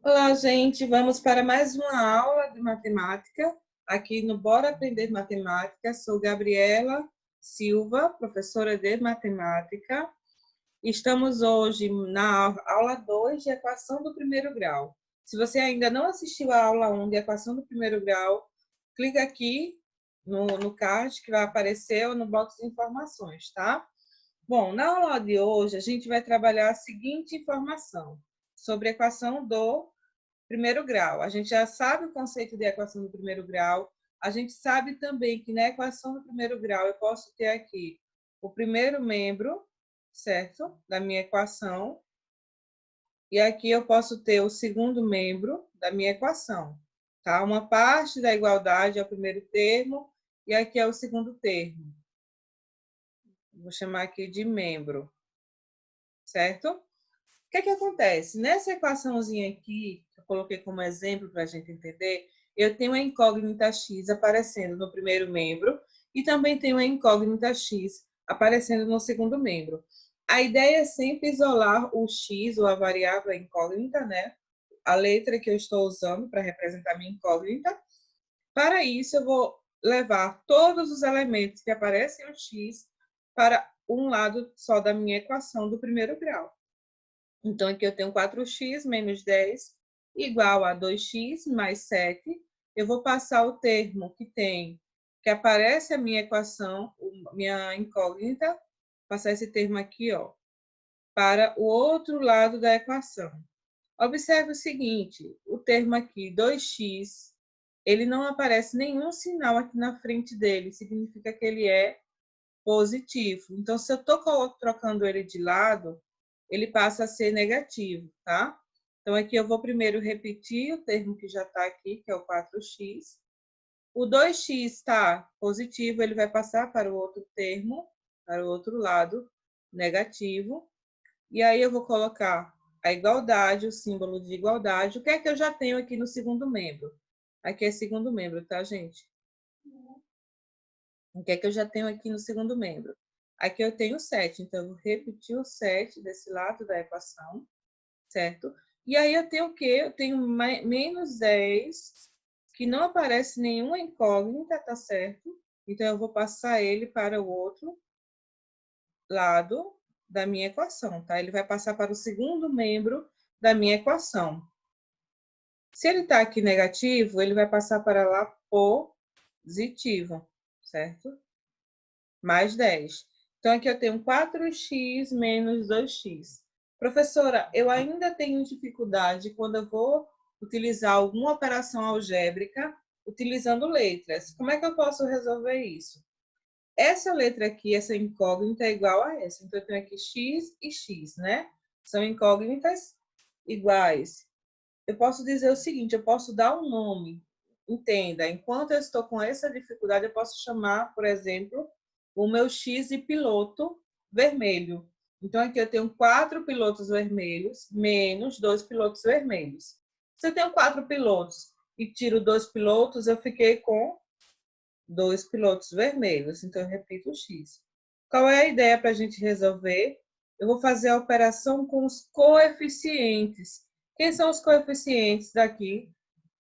Olá, gente. Vamos para mais uma aula de matemática aqui no Bora Aprender Matemática. Sou Gabriela Silva, professora de matemática. Estamos hoje na aula 2 de equação do primeiro grau. Se você ainda não assistiu à aula 1 de equação do primeiro grau, clica aqui no card que vai aparecer ou no box de informações, tá? Bom, na aula de hoje a gente vai trabalhar a seguinte informação sobre a equação do primeiro grau. A gente já sabe o conceito de equação do primeiro grau. A gente sabe também que na equação do primeiro grau eu posso ter aqui o primeiro membro, certo? Da minha equação. E aqui eu posso ter o segundo membro da minha equação, tá? Uma parte da igualdade é o primeiro termo e aqui é o segundo termo. Vou chamar aqui de membro, certo? O que é que acontece? Nessa equaçãozinha aqui, que eu coloquei como exemplo para a gente entender, eu tenho a incógnita x aparecendo no primeiro membro e também tenho a incógnita x aparecendo no segundo membro. A ideia é sempre isolar o x, ou a variável incógnita, né? A letra que eu estou usando para representar minha incógnita. Para isso, eu vou levar todos os elementos que aparecem no x para um lado só da minha equação do primeiro grau. Então, aqui eu tenho 4x menos 10 igual a 2x mais 7. Eu vou passar o termo que aparece a minha equação, minha incógnita, passar esse termo aqui, ó, para o outro lado da equação. Observe o seguinte, o termo aqui, 2x, ele não aparece nenhum sinal aqui na frente dele, significa que ele é positivo. Então, se eu estou trocando ele de lado, ele passa a ser negativo, tá? Então, aqui eu vou primeiro repetir o termo que já está aqui, que é o 4x. O 2x está positivo, ele vai passar para o outro termo, para o outro lado, negativo. E aí eu vou colocar a igualdade, o símbolo de igualdade. O que é que eu já tenho aqui no segundo membro? Aqui é segundo membro, tá, gente? O que é que eu já tenho aqui no segundo membro? Aqui eu tenho 7, então eu vou repetir o 7 desse lado da equação, certo? E aí eu tenho o quê? Eu tenho menos 10, que não aparece nenhuma incógnita, tá certo? Então eu vou passar ele para o outro lado da minha equação, tá? Ele vai passar para o segundo membro da minha equação. Se ele está aqui negativo, ele vai passar para lá positivo, certo? Mais 10. Então, aqui eu tenho 4x menos 2x. Professora, eu ainda tenho dificuldade quando eu vou utilizar alguma operação algébrica utilizando letras. Como é que eu posso resolver isso? Essa letra aqui, essa incógnita, é igual a essa. Então, eu tenho aqui x e x, né? São incógnitas iguais. Eu posso dizer o seguinte, eu posso dar um nome. Entenda, enquanto eu estou com essa dificuldade, eu posso chamar, por exemplo, o meu X de piloto vermelho. Então, aqui eu tenho 4 pilotos vermelhos menos 2 pilotos vermelhos. Se eu tenho 4 pilotos e tiro 2 pilotos, eu fiquei com 2 pilotos vermelhos. Então, eu repito o X. Qual é a ideia para a gente resolver? Eu vou fazer a operação com os coeficientes. Quem são os coeficientes daqui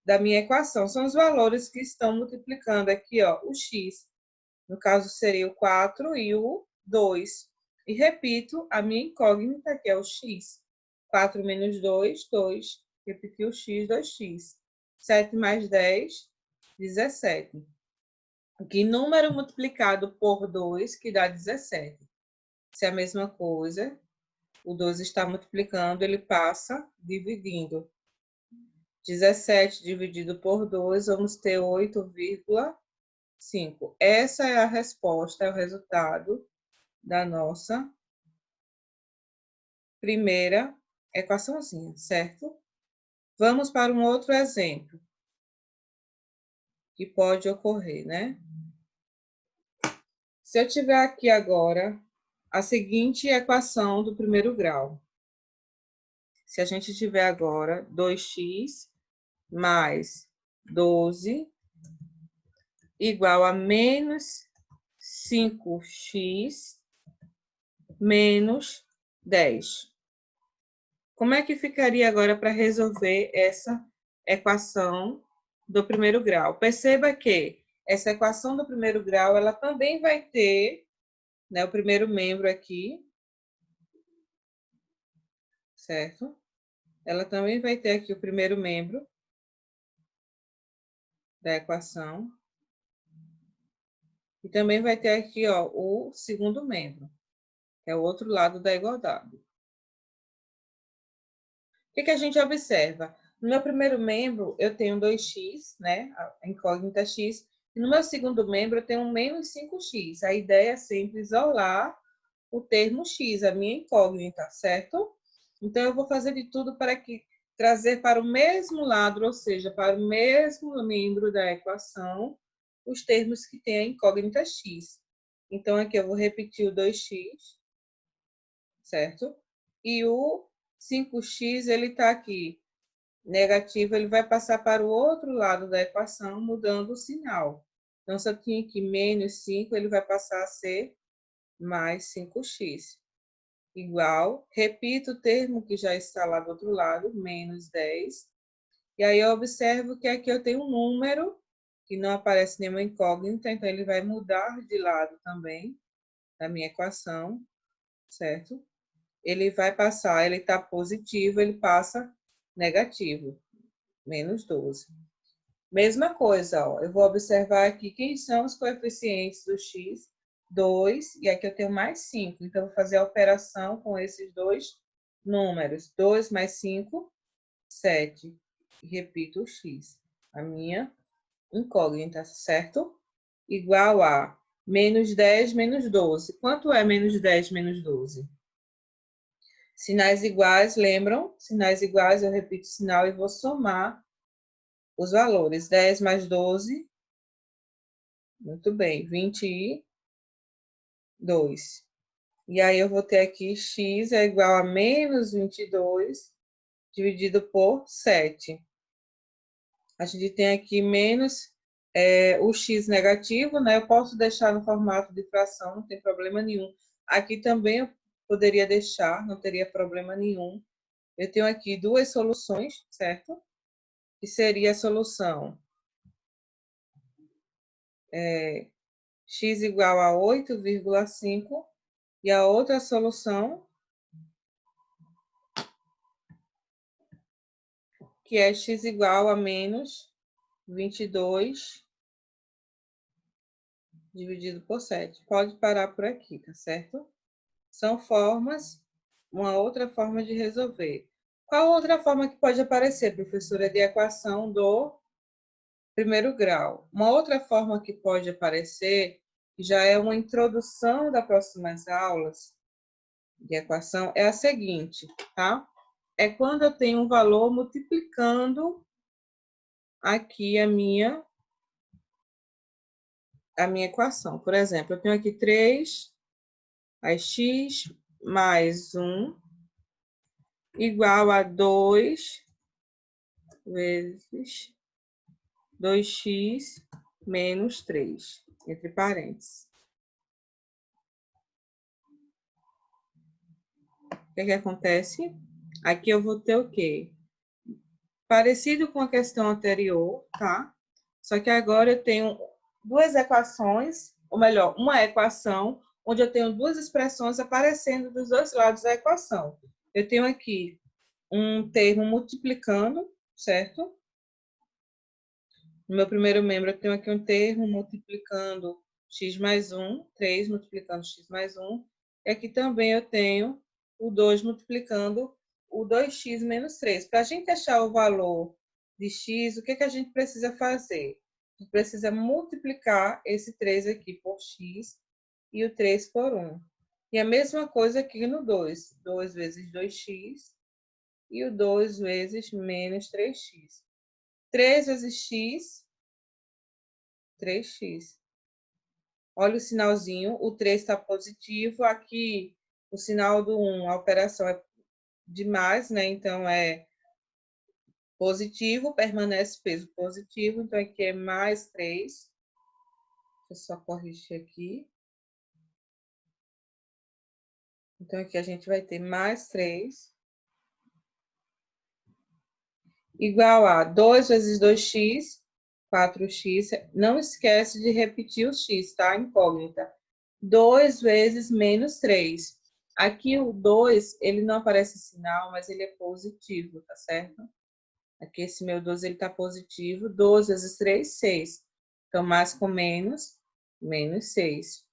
da minha equação? São os valores que estão multiplicando aqui, ó, o x. No caso, seria o 4 e o 2. E repito a minha incógnita, que é o x. 4 menos 2, 2. Repetir o x, 2x. 7 mais 10, 17. Que número multiplicado por 2 que dá 17? Se é a mesma coisa, o 2 está multiplicando, ele passa dividindo. 17 dividido por 2, vamos ter 8,5. Essa é a resposta, é o resultado da nossa primeira equaçãozinha, certo? Vamos para um outro exemplo que pode ocorrer, né? Se eu tiver aqui agora a seguinte equação do primeiro grau. Se a gente tiver agora 2x mais 12 igual a menos 5x menos 10. Como é que ficaria agora para resolver essa equação do primeiro grau? Perceba que essa equação do primeiro grau, ela também vai ter, né, o primeiro membro aqui, certo? Ela também vai ter aqui o primeiro membro da equação. E também vai ter aqui, ó, o segundo membro, que é o outro lado da igualdade. O que a gente observa? No meu primeiro membro, eu tenho 2x, né? A incógnita x. E no meu segundo membro, eu tenho um menos 5x. A ideia é sempre isolar o termo x, a minha incógnita, certo? Então, eu vou fazer de tudo para trazer para o mesmo lado, ou seja, para o mesmo membro da equação, os termos que têm a incógnita x. Então, aqui eu vou repetir o 2x, certo? E o 5x, ele está aqui negativo, ele vai passar para o outro lado da equação, mudando o sinal. Então, se eu tinha aqui menos 5, ele vai passar a ser mais 5x. Igual, repito o termo que já está lá do outro lado, menos 10. E aí eu observo que aqui eu tenho um número, que não aparece nenhuma incógnita, então ele vai mudar de lado também, da minha equação, certo? Ele vai passar, ele está positivo, ele passa negativo, menos 12. Mesma coisa, ó, eu vou observar aqui quem são os coeficientes do x, 2, e aqui eu tenho mais 5. Então, eu vou fazer a operação com esses dois números. 2 mais 5, 7. E repito o x, a minha incógnita, certo? Igual a menos 10 menos 12. Quanto é menos 10 menos 12? Sinais iguais, lembram? Sinais iguais, eu repito o sinal e vou somar os valores. 10 mais 12, muito bem, 22. E aí eu vou ter aqui x é igual a menos 22 dividido por 7. A gente tem aqui menos o x negativo, né? Eu posso deixar no formato de fração, não tem problema nenhum. Aqui também eu poderia deixar, não teria problema nenhum. Eu tenho aqui duas soluções, certo? Que seria a solução x igual a 8,5 e a outra solução que é x igual a menos 22 dividido por 7. Pode parar por aqui, tá certo? São formas, uma outra forma de resolver. Qual outra forma que pode aparecer, professora, de equação do primeiro grau? Uma outra forma que pode aparecer, que já é uma introdução das próximas aulas de equação, é a seguinte, tá? É quando eu tenho um valor multiplicando aqui a minha equação. Por exemplo, eu tenho aqui 3, aí x mais 1 igual a 2 vezes 2x menos 3, entre parênteses. O que acontece? Aqui eu vou ter o quê? Parecido com a questão anterior, tá? Só que agora eu tenho duas equações, ou melhor, uma equação, onde eu tenho duas expressões aparecendo dos dois lados da equação. Eu tenho aqui um termo multiplicando, certo? No meu primeiro membro, eu tenho aqui um termo multiplicando x mais 1, 3 multiplicando x mais 1. E aqui também eu tenho o 2 multiplicando o 2x menos 3. Para a gente achar o valor de x, o que a gente precisa fazer? A gente precisa multiplicar esse 3 aqui por x e o 3 por 1. E a mesma coisa aqui no 2. 2 vezes 2x e o 2 vezes menos 3x. 3 vezes x, 3x. Olha o sinalzinho, o 3 está positivo. Aqui, o sinal do 1, a operação é de mais, né? Então, é positivo, permanece peso positivo. Então, aqui é mais 3. Deixa eu só corrigir aqui. Então, aqui a gente vai ter mais 3. igual a 2 vezes 2x, 4x. Não esquece de repetir o x, tá? Incógnita. 2 vezes menos 3. Aqui o 2, ele não aparece sinal, mas ele é positivo, tá certo? Aqui esse meu 12, ele tá positivo. 2 vezes 3, 6. Então, mais com menos, menos 6.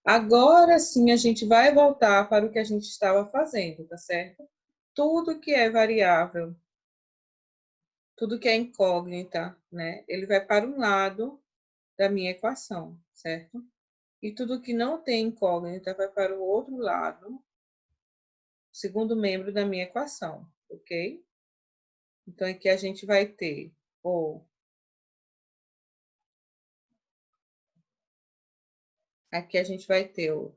Agora sim, a gente vai voltar para o que a gente estava fazendo, tá certo? Tudo que é variável, tudo que é incógnita, né? Ele vai para um lado da minha equação, certo? E tudo que não tem incógnita vai para o outro lado, segundo membro da minha equação, ok? Então, aqui a gente vai ter aqui a gente vai ter o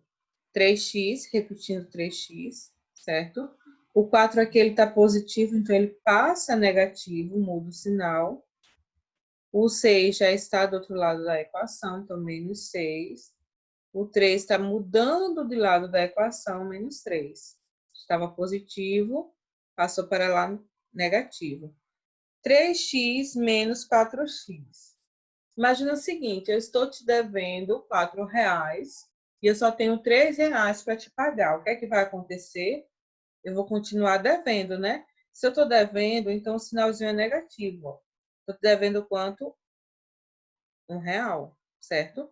3x, repetindo 3x, certo? O 4 aqui ele está positivo, então ele passa negativo, muda o sinal. O 6 já está do outro lado da equação, então menos 6. O 3 está mudando de lado da equação, menos 3. Estava positivo, passou para lá negativo. 3x menos 4x. Imagina o seguinte, eu estou te devendo R$ 4 e eu só tenho R$ 3 para te pagar. O que é que vai acontecer? Eu vou continuar devendo, né? Se eu estou devendo, então o sinalzinho é negativo. Estou devendo quanto? R$ 1, certo?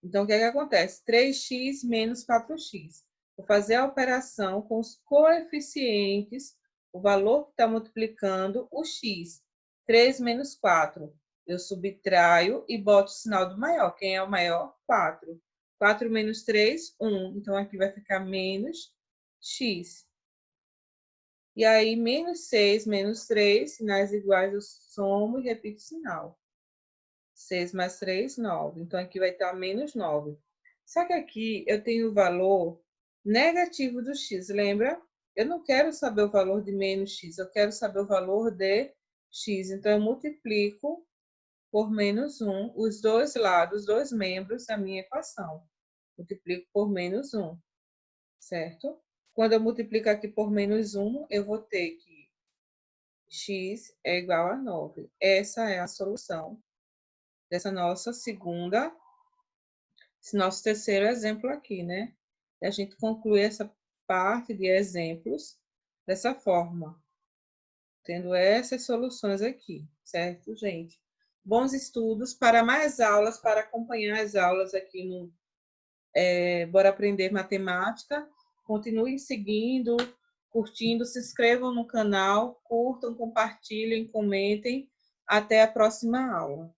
Então, o que é que acontece? 3x menos 4x. Vou fazer a operação com os coeficientes, o valor que está multiplicando o x. 3 menos 4. Eu subtraio e boto o sinal do maior. Quem é o maior? 4. 4 menos 3, 1. Então, aqui vai ficar menos x. E aí, menos 6, menos 3, sinais iguais, eu somo e repito o sinal. 6 mais 3, 9. Então, aqui vai estar menos 9. Só que aqui eu tenho o valor negativo do x, lembra? Eu não quero saber o valor de menos x, eu quero saber o valor de x. Então, eu multiplico por menos 1 os dois lados, os dois membros da minha equação. Multiplico por menos 1, certo? Quando eu multiplico aqui por menos 1, eu vou ter que x é igual a 9. Essa é a solução dessa nossa segunda, esse nosso terceiro exemplo aqui, né? E a gente conclui essa parte de exemplos dessa forma, tendo essas soluções aqui, certo, gente? Bons estudos. Para mais aulas, para acompanhar as aulas aqui no Bora Aprender Matemática, continuem seguindo, curtindo, se inscrevam no canal, curtam, compartilhem, comentem. Até a próxima aula.